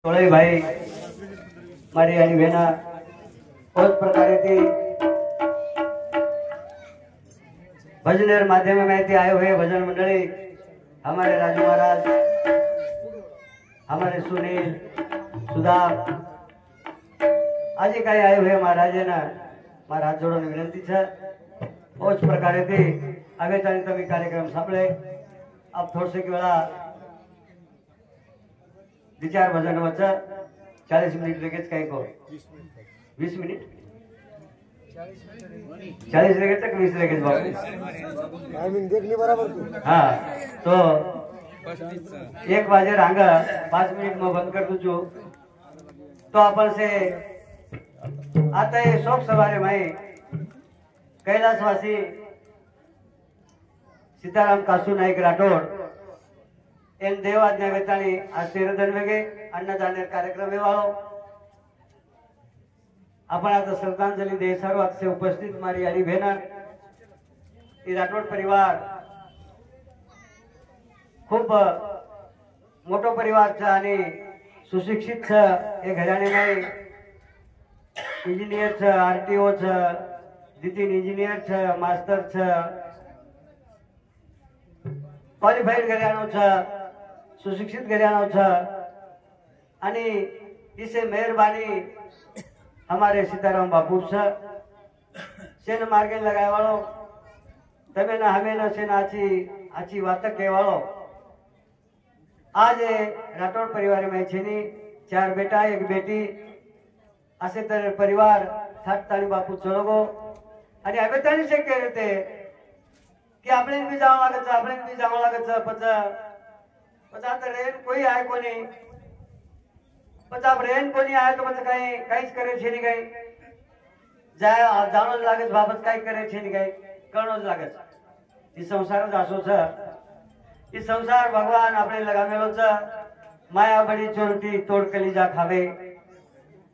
तोळे भाई मारी आणि बहना बहुत प्रकार थी भजन माध्यम में थी आए हुए भजन मंडली हमारे राजू महाराज, हमारे सुनील सुधा आज कई आए हुए महाराज मारा हाथ जोड़ो विनंती है। उस प्रकार थी आगे चाली तभी कार्यक्रम सांभळे। अब थोड़ से वेळा विचार भजन वच्चा 40 मिनिट लगेच काय को 20 मिनिट 40 लगेच तक 20 लगेच बाबू टाइमिंग देख ली बराबर। हाँ तो 1 बजे रांगा 5 मिनिट में बंद कर दूँ तो अपन से आता है शोक सवारे में कैलाशवासी सीताराम कासू नाईक राठोड एन देव आज्ञा वेतानी आज 13 जण वेगे अन्नदान कार्यक्रम वाळो आपण आता श्रद्धांजली दे सर्व से उपस्थित मारी आणि बहना ई राठोड परिवार खूप मोठो परिवार छ आणि सुशिक्षित छ। हे घराणे नाही इंजिनियर छ, आरटीओ छ, नितीन इंजिनियर छ, मास्टर छ, क्वालिफाइड घराणो छ, सुशिक्षित घराणो छ आणि इसे मेहरबानी हमारे सीताराम बापू छ। सेन मार्गे लगाय वालो तमे ना हमें ना सेन आची बात कहवालो। आज राठोड परिवार में छेनी 4 बेटा 1 बेटी असे तर परिवार थाटतानी बापू चलोगो आणि अबे तानी से कह रहे थे कि आपने भी जाओ लागत छ, आपने भी जाओ लागत छ। पचा तर रेन कोई आए कोनी पचा रेन कोनी आए तो पचा काही काहीच करे छे नहीं काही जाय जाणो लागत बाबत काही करे छे नहीं काही करणो लागत। ई संसार दासो छ। ई संसार भगवान आपने लगावेलो छ। माया बड़ी चोरटी तोड़ कलीजा खावे।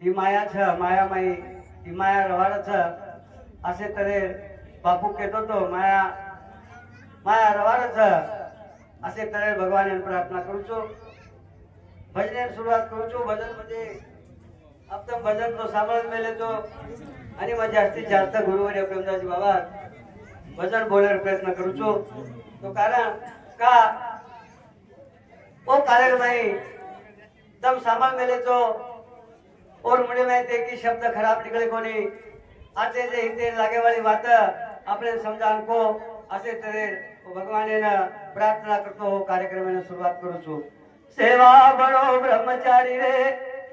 ई माया छ, माया माई ई माया रवाड छ। असे तरे बापू कहतो तो माया माया रवाड छ। असे तरे भगवान प्रार्थना करू छो। भजन सुरुवात करू छो। भजन म्हणजे आपण भजन तो सांभाळून मेले तो आणि माझे जास्तीत जास्त गुरुवारी प्रेमदासजी बाबा भजन बोलण्याचा प्रयत्न करू छो। तो कारण का वो कारण नहीं तब सांभाळ मेले तो और मुझे में थे कि शब्द खराब निकले कोनी आते जे हिते लागे वाली बात अपने समझान को असे तरह भगवान ने प्रार्थना करतो हो कार्यक्रम में शुरुआत करू छू। सेवा बड़ो ब्रह्मचारी रे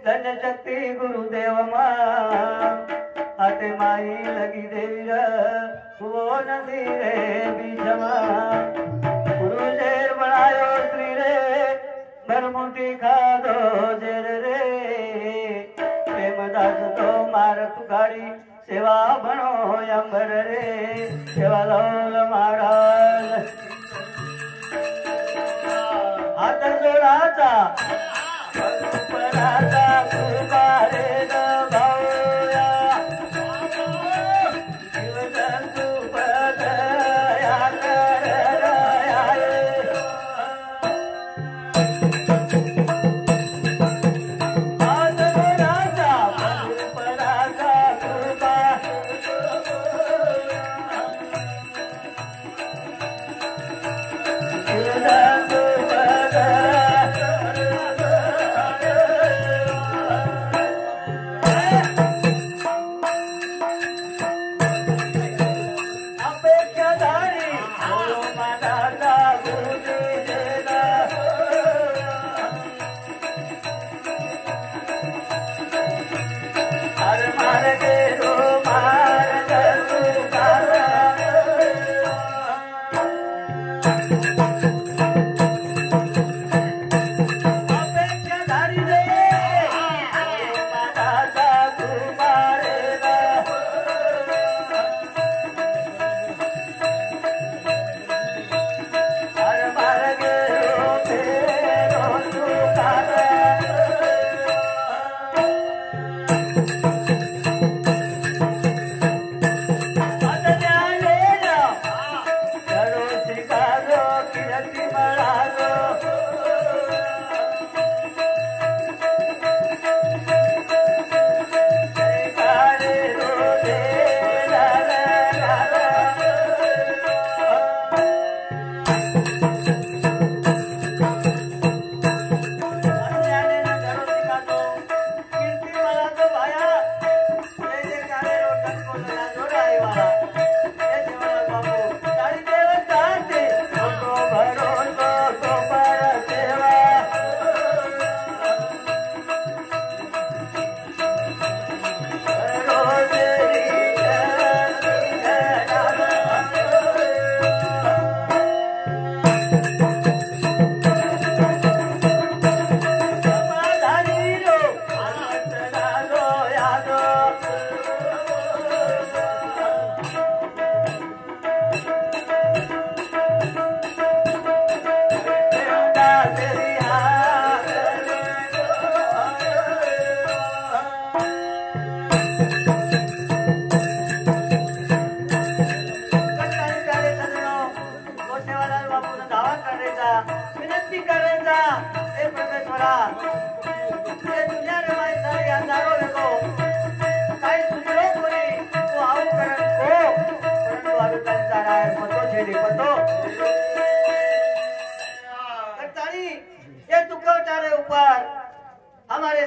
धन्य शक्ति गुरुदेव मा हाथे माई लगी देवी रे वो नदी रे बीजमा गुरु जेर बनायो श्री रे भरमुटी खादो जेर रे प्रेमदास तो मार तुकारी सेवा बनो अंबर रे सेवा लोल महाराज हाथ जोडाचा पराचा कुबारे ग भाऊया शिवजंतु पदया करया हाथ जोडाचा पराचा कुबा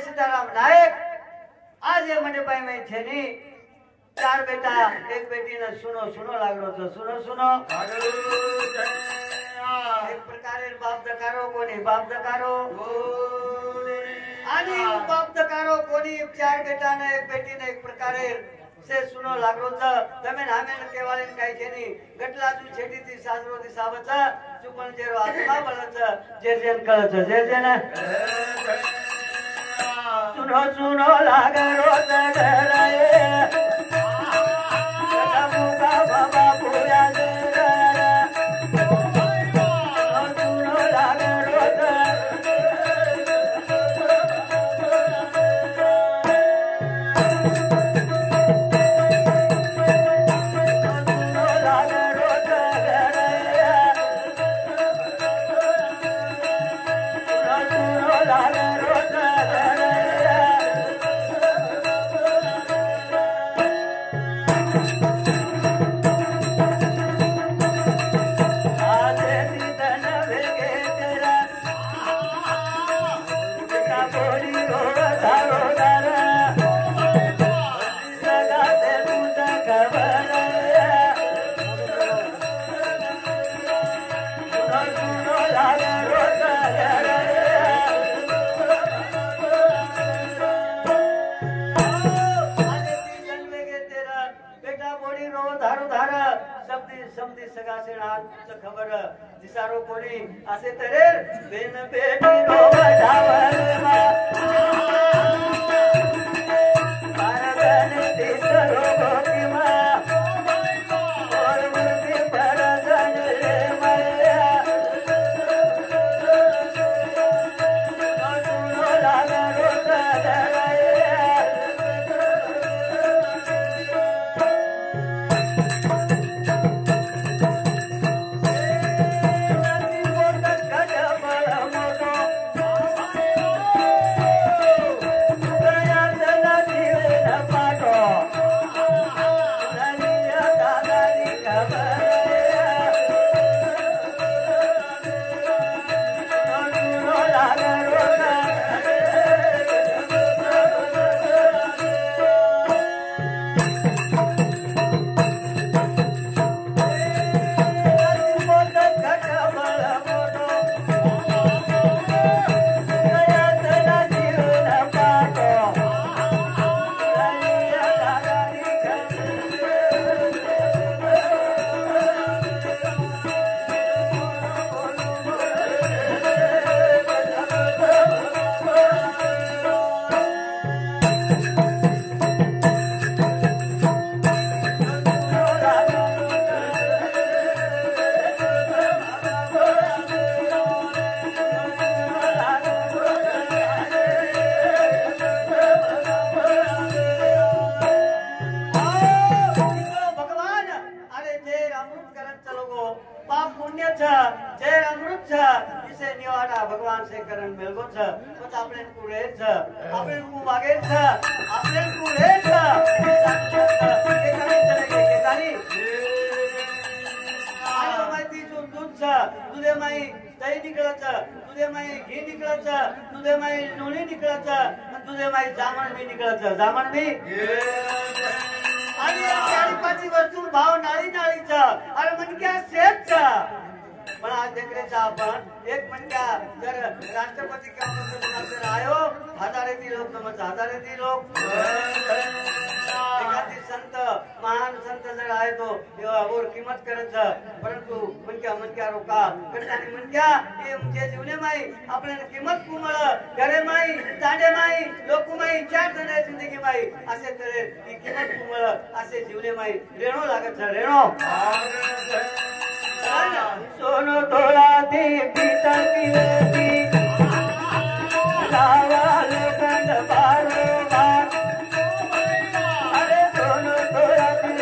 सीताराम नायक आज ये मंडपाई में छेनी 4 बेटा एक बेटी ने सुनो सुनो लागरो छे सुनो सुनो एक प्रकारे बाप दकारो कोनी बाप दकारो आनी बाप दकारो कोनी 4 बेटा ने एक बेटी ने एक प्रकारे से सुनो लागरो छ तमे नामे न केवाले काई छेनी गटला जु छेटी थी साजरो थी सावच चुपन जेरो आत्मा बलच जे जेन कळ छ जे जेन सुनो सुनो लागरो दगराए मुका बाबा पूरा दगरा सुनो लागरो खबर दिसारो कोणी असे तरे बेन बेटी रो बजावल मा पारगन दिसरो गोकी मा और मुर्ती परगन रे मया सुनो लागरो दगराया भगवान से करण मिलगो छ तो आपने कुरे छ आपने को वागे छ आपने कुरे छ के कणी चलेगे के कणी आज माहिती जो दूध छ दुधे माई दही निकळ छ दुधे माई घी निकळ छ दुधे माई नोणी निकळ छ दुधे माई जामण भी निकळ छ जामण भी आणि चारी पाची वस्तू भाव नाळी नाळी छ अरे मन क्या सेठ छ पण आज देखरेचा आपण एक मनक्या जर राष्ट्रपती कामगार आयो हजारेती लोक नमत हजारेती लोक एखादी संत महान संत जर आहे तो और किंमत करत परंतु मनक्या रोका करतानी मनक्या हे म्हणजे जीवने माई आपल्याला किंमत कुमळ घरे माई तांडे माई लोक माई 4 जण जिंदगी माई असे तरे ही किंमत कुमळ असे जीवने माई रेणो लागत रेणो सोनो तोला दी पीता की लावाल कंद बारो बार अरे सोनो तोला दी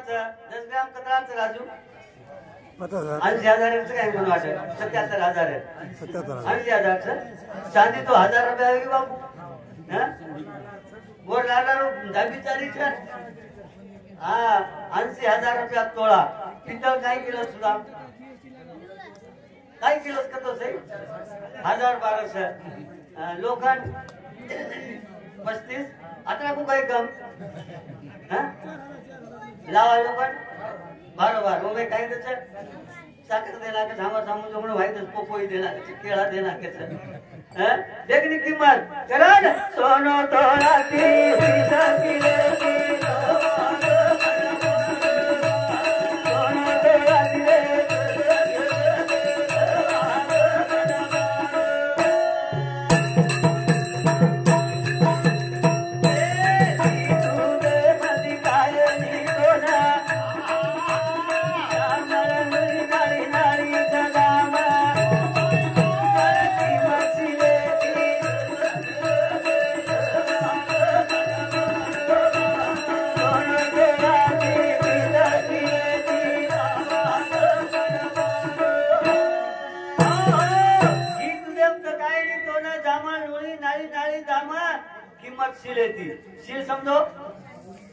तोळाचं 10 ग्राम कतराचं राजू 50,000 80,000 काय म्हणून वाटत 77,000 आहे 77,000 80,000 चांदी तो 1,000 रुपये आहे की बाबू हा गोड लाडा दाबी चालीच्या हा 80,000 रुपया तोळा पितळ काय किलो सुद्धा काय किलोच करतो सही 1,000-1,200 लोखंड 35 आता को काही कम हा लावा लोखंड बरोबर मग काय त्याचं साखर देना के सामा सामू जोगणं व्हायचं पोपोई देना के केळा देना के हां देखनी किंमत करण सोनो तोळा की किले की सोनो तोळा किले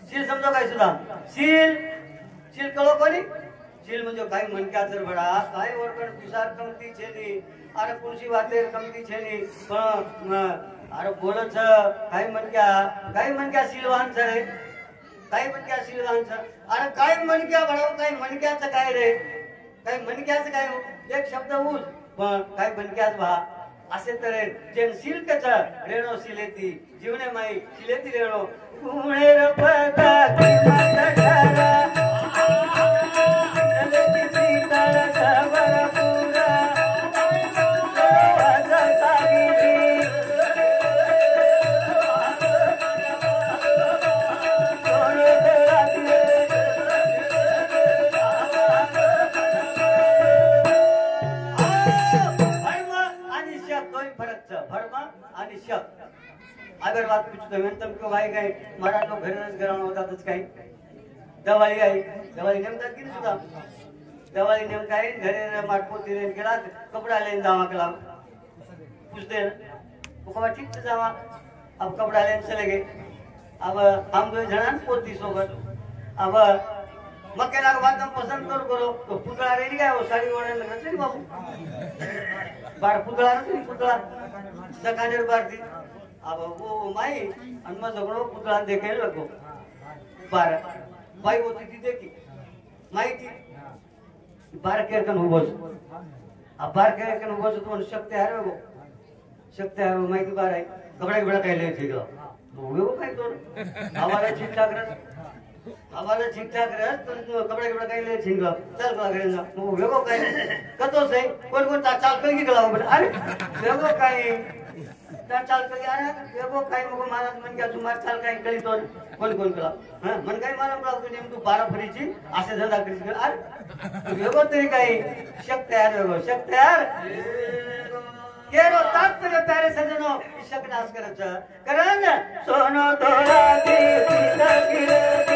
शील समजो काय सुद्धा शील कळो कोणी शील म्हणजे काय मनक्याचं बडा काय वरकड पिसार कमती छेनी अरे कुणशी वातेर कमती छेनी पण अरे बोलच काय मनक्या शीलवान रे काय मनक्या शीलवान अरे काय मनक्या बडाव काय मनक्याचं काय रे काय मनक्याचं काय एक शब्द ऊस पण काय मनक्याच भा असे तर जेन शिल्कच रेणो शिलेती जीवने माई शिलेती रेणो कुणेर पता की मतकारा नलती सीतार खबर पूरा वाजा सागीरी सोनो तोळा भरमा आणि शब्द अगर बात पूछतो तम को भाई काय मरा लोक घरच घराणं होतातच काही दवाळी आहे दवाळी नेमतात की सुद्धा दवाळी नेमका आहे घरे माटपोती रेन केला कपडा लेन जावा केला पूछते ना ठीक से जावा अब कपड़ा लेन चले गए अब हम 2 जन पोती सोबत अब मकेला के बाद हम पसंद करो तो पुतळा रेडी काय हो साडी ओढायला लागत बाबू बार पुतळा नाही पुतळा दकानेर बारती अब वो माई अन्मा झगड़ो पुतळा देखे लगो बार बाई होती थी देखी माई थी बार केर कन उबस अब बार केर कन उबस तो शक्ति हारे वो शक्ति हारे माई की बार आई कपड़ा बड़ा कह ले ठीक तो वो काय तो हमारा ठीक ठाक रह तो कपड़ा कपड़ा कह ले छिन चल कला करेंगा वो वेगो काय कतो सही कोण चाल कर की गला अरे वेगो काय चाल कर यार वेगो काय मग महाराज मन क्या तुम्हार चाल काय कळी तो कोण कला हां मन काय मला प्रभू नेम तू 12 फरीची असे धंदा करीस अरे वेगो तरी काय शक्त यार केरो तात्पर्य प्यारे सजनो शक नाश करच करण सोनो तोळा की